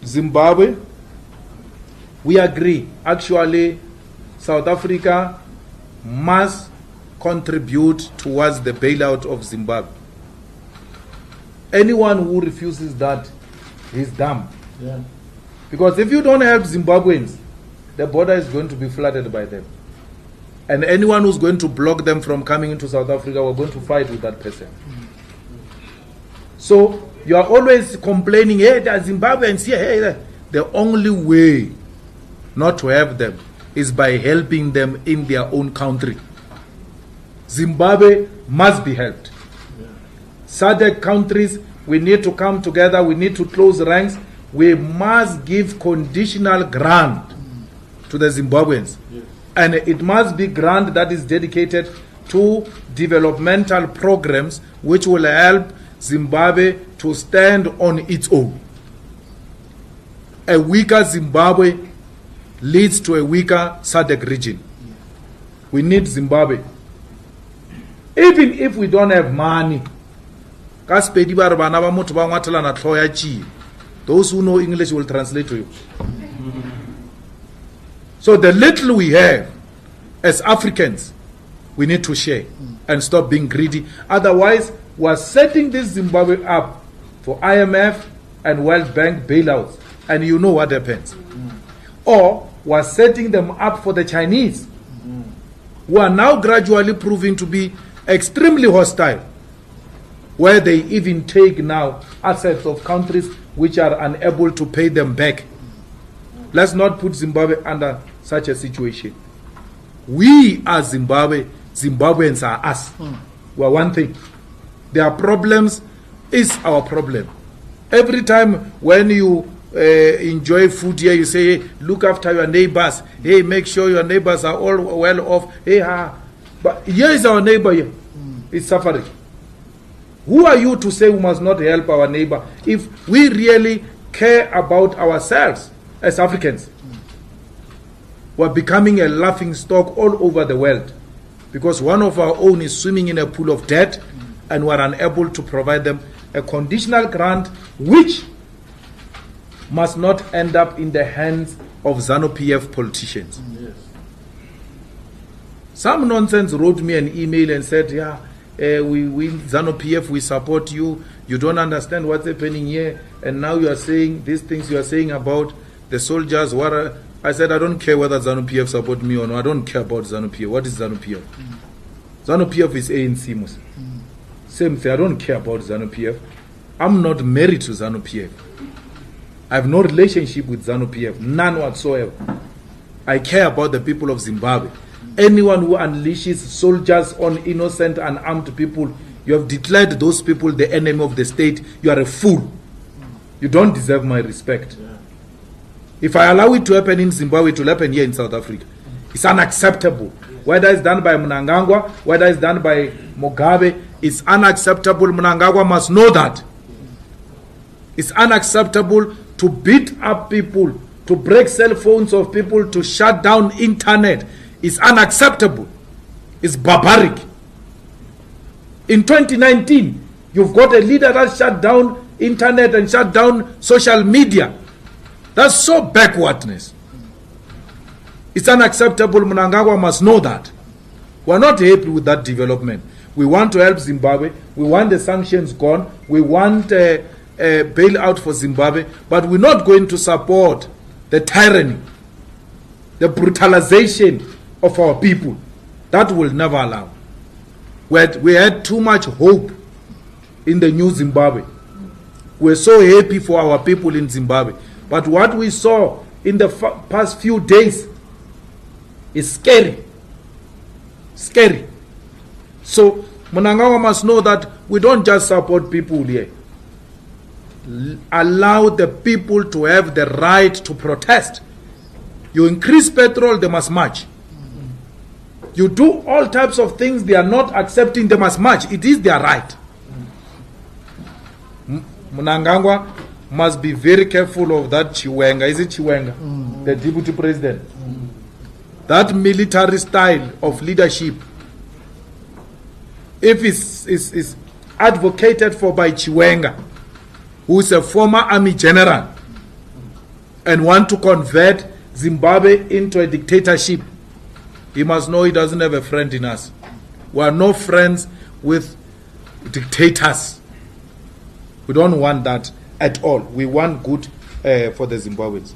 Zimbabwe, we agree. Actually, South Africa must contribute towards the bailout of Zimbabwe. Anyone who refuses that is dumb. Yeah. Because if you don't help Zimbabweans, the border is going to be flooded by them. And anyone who's going to block them from coming into South Africa, we're going to fight with that person. So you are always complaining, hey, there are Zimbabweans here. Hey. The only way not to have them is by helping them in their own country. Zimbabwe must be helped. SADC countries, we need to come together, we need to close ranks. We must give conditional grant to the Zimbabweans. Yes. And it must be grant that is dedicated to developmental programs which will help Zimbabwe to stand on its own. A weaker Zimbabwe leads to a weaker SADC region. We need Zimbabwe. Even if we don't have money, those who know English will translate to you. So the little we have as Africans, we need to share and stop being greedy. Otherwise, we're setting this Zimbabwe up for IMF and World Bank bailouts. And you know what happens. Or we're setting them up for the Chinese, who are now gradually proving to be extremely hostile, where they even take now assets of countries which are unable to pay them back. Let's not put Zimbabwe under such a situation. We are Zimbabwe, Zimbabweans are us. We are one thing. Their problems is our problem. Every time when you enjoy food here, you say, hey, look after your neighbors. Hey, make sure your neighbors are all well off. Hey, but here is our neighbor here. It's suffering. Who are you to say we must not help our neighbor if we really care about ourselves as Africans? We're becoming a laughing stock all over the world because one of our own is swimming in a pool of debt and we're unable to provide them a conditional grant which must not end up in the hands of ZANU-PF politicians. Yes. Some nonsense wrote me an email and said, yeah, we ZANU-PF, we support you. You don't understand what's happening here. And now you are saying these things you are saying about the soldiers. I said, I don't care whether ZANU-PF support me or not. I don't care about ZANU-PF. What is ZANU-PF? ZANU-PF is ANC. Same thing. I don't care about ZANU-PF. I'm not married to ZANU-PF. I have no relationship with ZANU-PF. None whatsoever. I care about the people of Zimbabwe. Anyone who unleashes soldiers on innocent and armed people, you have declared those people the enemy of the state. You are a fool. You don't deserve my respect. Yeah. If I allow it to happen in Zimbabwe, it will happen here in South Africa. It's unacceptable. Whether it's done by Mnangagwa, whether it's done by Mugabe, it's unacceptable. Mnangagwa must know that. It's unacceptable to beat up people, to break cell phones of people, to shut down internet. It's unacceptable. It's barbaric. In 2019, you've got a leader that shut down internet and shut down social media. That's so backwardness. It's unacceptable. Mnangagwa must know that. We're not happy with that development. We want to help Zimbabwe. We want the sanctions gone. We want a bailout for Zimbabwe. But we're not going to support the tyranny, the brutalization of our people. That will never allow. We had too much hope in the new Zimbabwe. We're so happy for our people in Zimbabwe. But what we saw in the past few days is scary. Scary. So Mnangagwa must know that we don't just support people here. Allow the people to have the right to protest. You increase petrol, they must march. You do all types of things they are not accepting, they must march. It is their right. Mnangagwa must be very careful of that Chiwenga. Is it Chiwenga? The deputy president. That military style of leadership, if it's advocated for by Chiwenga, who is a former army general, and want to convert Zimbabwe into a dictatorship, he must know he doesn't have a friend in us. We are no friends with dictators. We don't want that at all. We want good for the Zimbabweans.